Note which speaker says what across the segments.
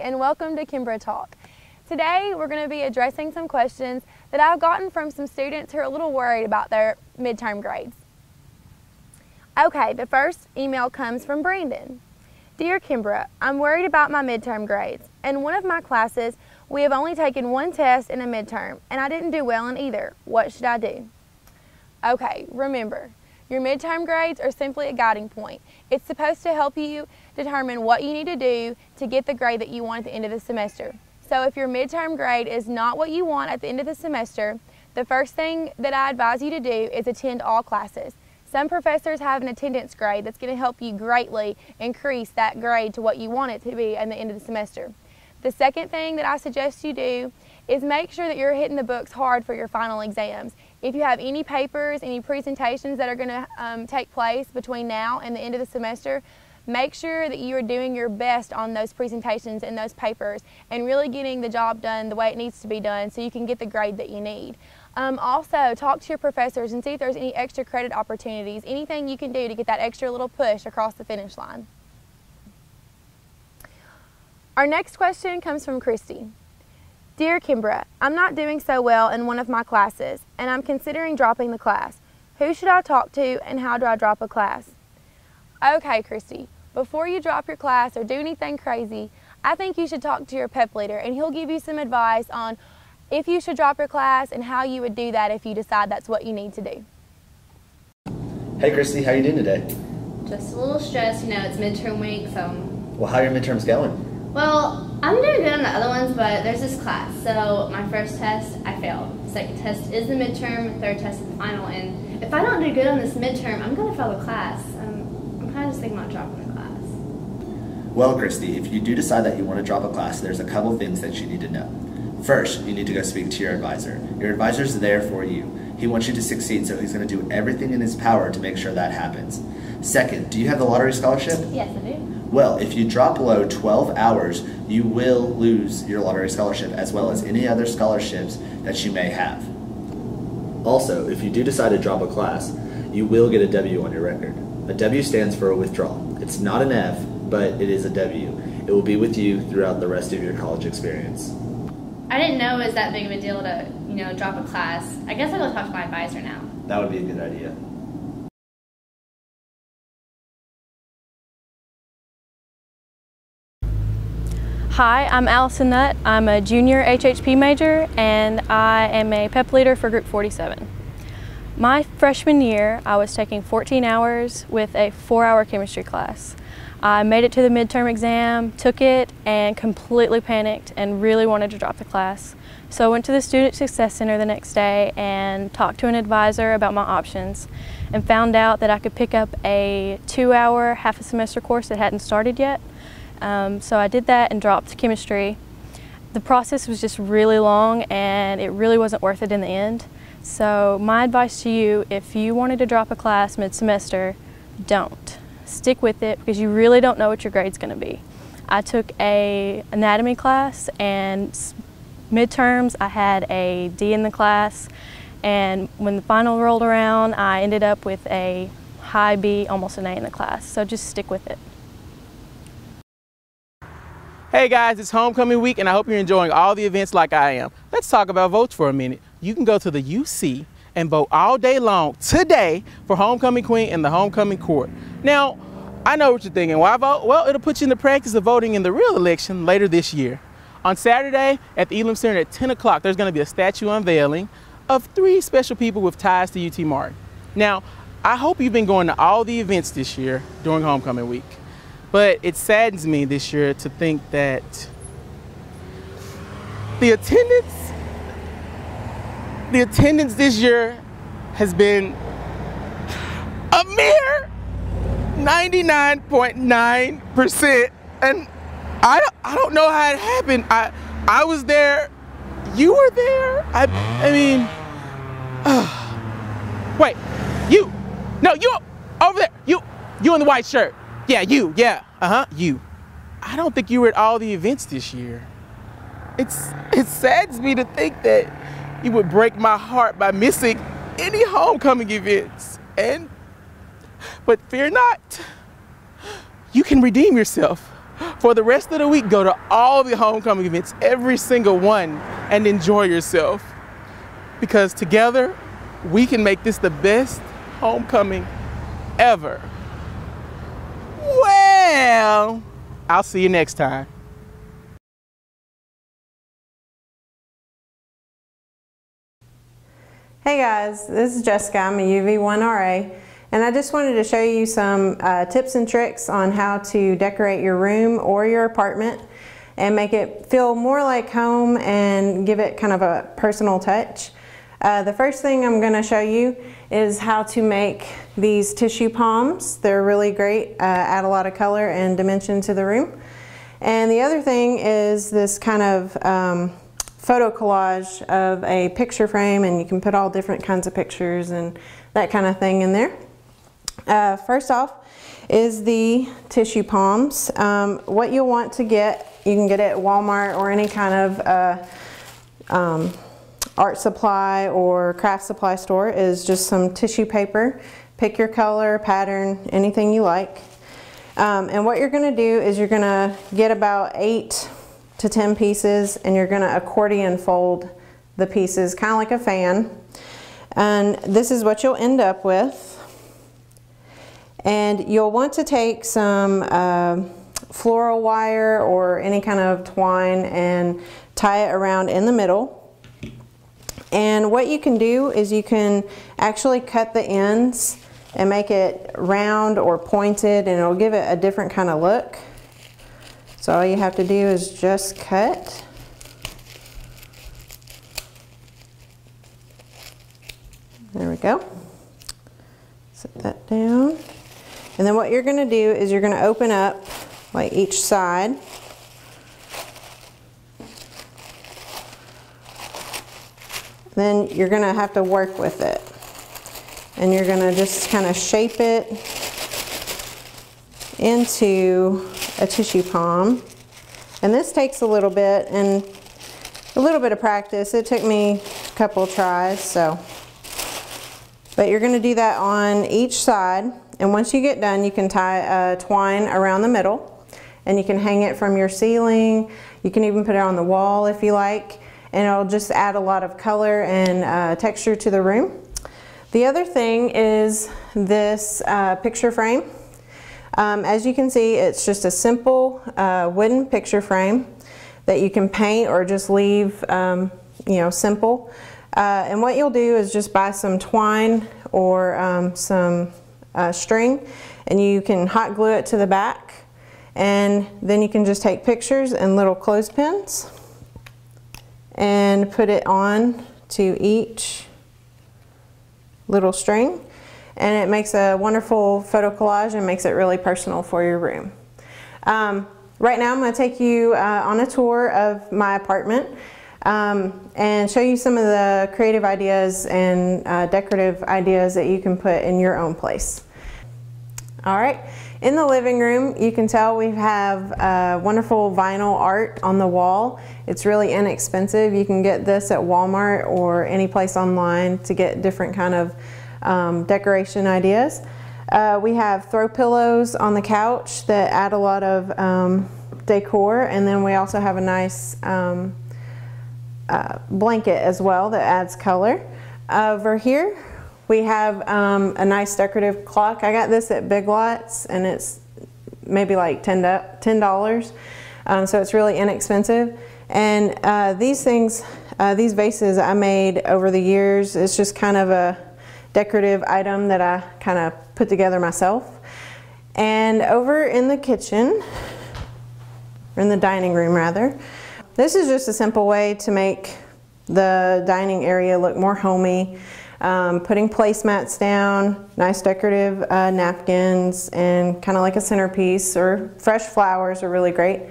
Speaker 1: and welcome to Kimbra Talk. Today we're going to be addressing some questions that I've gotten from some students who are a little worried about their midterm grades. Okay, the first email comes from Brandon. Dear Kimbra, I'm worried about my midterm grades. In one of my classes, we have only taken one test in a midterm, and I didn't do well in either. What should I do? Okay, remember, your midterm grades are simply a guiding point. It's supposed to help you determine what you need to do to get the grade that you want at the end of the semester. So if your midterm grade is not what you want at the end of the semester, the first thing that I advise you to do is attend all classes. Some professors have an attendance grade that's going to help you greatly increase that grade to what you want it to be at the end of the semester. The second thing that I suggest you do is make sure that you're hitting the books hard for your final exams. If you have any papers, any presentations that are going to take place between now and the end of the semester, make sure that you are doing your best on those presentations and those papers and really getting the job done the way it needs to be done so you can get the grade that you need. Also, talk to your professors and see if there's any extra credit opportunities, anything you can do to get that extra little push across the finish line. Our next question comes from Christy. Dear Kimbra, I'm not doing so well in one of my classes and I'm considering dropping the class. Who should I talk to and how do I drop a class? Okay, Christy, before you drop your class or do anything crazy, I think you should talk to your pep leader and he'll give you some advice on if you should drop your class and how you would do that if you decide that's what you need to do.
Speaker 2: Hey Christy, how you doing today?
Speaker 3: Just a little stressed, you know, it's midterm week, so...
Speaker 2: Well, how are your midterms going?
Speaker 3: Well, I'm doing good on the other ones, but there's this class. So my first test, I failed. Second test is the midterm, third test is the final, and if I don't do good on this midterm, I'm going to fail the class. I'm kind of just thinking about dropping the class.
Speaker 2: Well, Christy, if you do decide that you want to drop a class, there's a couple things that you need to know. First, you need to go speak to your advisor. Your advisor's there for you. He wants you to succeed, so he's going to do everything in his power to make sure that happens. Second, do you have the lottery scholarship?
Speaker 3: Yes, I do.
Speaker 2: Well, if you drop below 12 hours, you will lose your lottery scholarship as well as any other scholarships that you may have. Also, if you do decide to drop a class, you will get a W on your record. A W stands for a withdrawal. It's not an F, but it is a W. It will be with you throughout the rest of your college experience.
Speaker 3: I didn't know it was that big of a deal to, you know, drop a class. I guess I'll go talk to my advisor now.
Speaker 2: That would be a good idea.
Speaker 4: Hi, I'm Allison Nutt. I'm a junior HHP major and I am a pep leader for Group 47. My freshman year, I was taking 14 hours with a 4-hour chemistry class. I made it to the midterm exam, took it, and completely panicked and really wanted to drop the class. So I went to the Student Success Center the next day and talked to an advisor about my options and found out that I could pick up a 2-hour half a semester course that hadn't started yet. So I did that and dropped chemistry. The process was just really long and it really wasn't worth it in the end. So my advice to you, if you wanted to drop a class mid-semester, don't. Stick with it because you really don't know what your grade's going to be. I took an anatomy class and midterms I had a D in the class, and when the final rolled around I ended up with a high B, almost an A in the class. So just stick with it.
Speaker 5: Hey guys, it's homecoming week and I hope you're enjoying all the events like I am. Let's talk about votes for a minute. You can go to the UC and vote all day long today for Homecoming Queen and the Homecoming Court. Now, I know what you're thinking. Why vote? Well, it'll put you in the practice of voting in the real election later this year. On Saturday at the Elam Center at 10 o'clock, there's going to be a statue unveiling of 3 special people with ties to UT Martin. Now, I hope you've been going to all the events this year during Homecoming week. But it saddens me this year to think that the attendance this year has been a mere 99.9%, and I don't know how it happened. I was there, you were there. I mean, wait, you over there, you in the white shirt. Yeah, you, yeah, you. I don't think you were at all the events this year. It saddens me to think that you would break my heart by missing any homecoming events. But fear not, you can redeem yourself For the rest of the week, go to all the homecoming events, every single one, and enjoy yourself. Because together, we can make this the best homecoming ever. Well, I'll see you next time.
Speaker 6: Hey guys, this is Jessica. I'm a UV1RA, and I just wanted to show you some tips and tricks on how to decorate your room or your apartment and make it feel more like home and give it kind of a personal touch. The first thing I'm going to show you is how to make these tissue palms. They're really great, add a lot of color and dimension to the room. And the other thing is this kind of photo collage of a picture frame, and you can put all different kinds of pictures and that kind of thing in there. First off is the tissue palms. What you'll want to get, you can get it at Walmart or any kind of art supply or craft supply store, is just some tissue paper. Pick your color, pattern, anything you like. And what you're going to do is you're going to get about 8 to 10 pieces, and you're going to accordion fold the pieces kind of like a fan, and this is what you'll end up with. And you'll want to take some floral wire or any kind of twine and tie it around in the middle. And what you can do is you can actually cut the ends and make it round or pointed, and it'll give it a different kind of look. So all you have to do is just cut. There we go. Set that down. And then what you're going to do is you're going to open up like each side. Then you're going to have to work with it. And you're going to just kind of shape it into a tissue palm. And this takes a little bit and a little bit of practice. It took me a couple of tries, so. But you're going to do that on each side, and once you get done, you can tie twine around the middle, and you can hang it from your ceiling. You can even put it on the wall if you like, and it'll just add a lot of color and texture to the room. The other thing is this picture frame. As you can see, it's just a simple wooden picture frame that you can paint or just leave simple. And what you'll do is just buy some twine or some string, and you can hot glue it to the back, and then you can just take pictures and little clothespins and put it on to each little string. And it makes a wonderful photo collage and makes it really personal for your room. Right now I'm going to take you on a tour of my apartment and show you some of the creative ideas and decorative ideas that you can put in your own place. Alright, in the living room you can tell we have wonderful vinyl art on the wall. It's really inexpensive. You can get this at Walmart or any place online to get different kind of decoration ideas. We have throw pillows on the couch that add a lot of decor, and then we also have a nice blanket as well that adds color. Over here we have a nice decorative clock. I got this at Big Lots, and it's maybe like $10, so it's really inexpensive. And these things, these vases I made over the years. It's just kind of a decorative item that I kind of put together myself. And over in the kitchen, or in the dining room rather, this is just a simple way to make the dining area look more homey. Putting placemats down, nice decorative napkins, and kind of like a centerpiece, or fresh flowers are really great.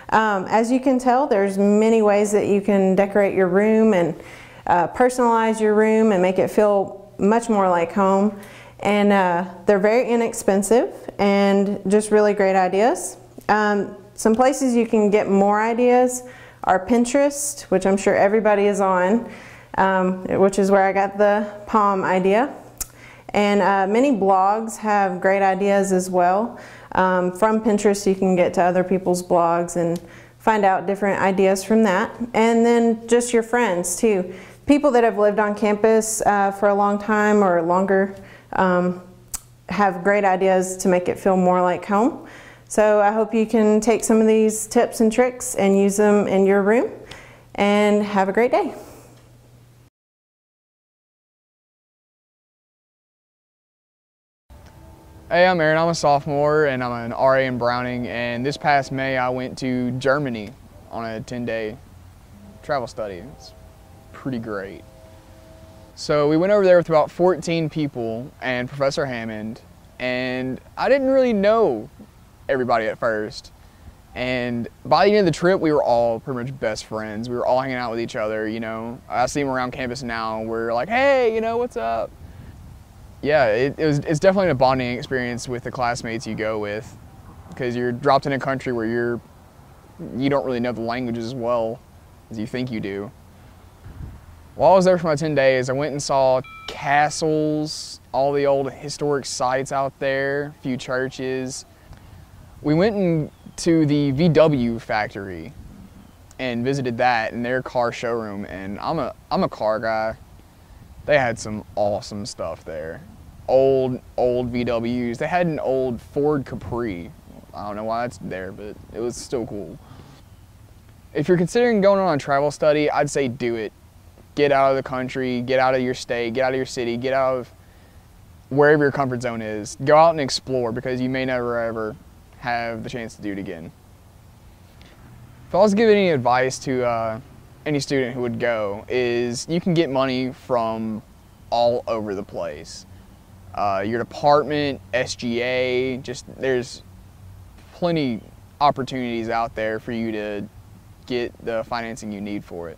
Speaker 6: As you can tell, there's many ways that you can decorate your room and personalize your room and make it feel much more like home. And they're very inexpensive and just really great ideas. Some places you can get more ideas are Pinterest, which I'm sure everybody is on, which is where I got the palm idea. And many blogs have great ideas as well. From Pinterest, you can get to other people's blogs and find out different ideas from that. And then just your friends too. People that have lived on campus for a long time or longer have great ideas to make it feel more like home. So I hope you can take some of these tips and tricks and use them in your room, and have a great day.
Speaker 7: Hey, I'm Aaron. I'm a sophomore and I'm an RA in Browning, and this past May I went to Germany on a 10-day travel study. It's pretty great. So we went over there with about 14 people and Professor Hammond, and I didn't really know everybody at first. And by the end of the trip, we were all pretty much best friends. We were all hanging out with each other, you know. I see them around campus now. We're like, hey, you know, what's up? Yeah, it's definitely a bonding experience with the classmates you go with, because you're dropped in a country where you don't really know the language as well as you think you do. While I was there for my 10 days, I went and saw castles, all the old historic sites out there, a few churches. We went to the VW factory and visited that in their car showroom, and I'm a car guy. They had some awesome stuff there. Old VWs. They had an old Ford Capri. I don't know why that's there, but it was still cool. If you're considering going on a travel study, I'd say do it. Get out of the country, get out of your state, get out of your city, get out of wherever your comfort zone is. Go out and explore, because you may never ever have the chance to do it again. If I was to give any advice to any student who would go, is you can get money from all over the place. Your department, SGA, there's plenty opportunities out there for you to get the financing you need for it.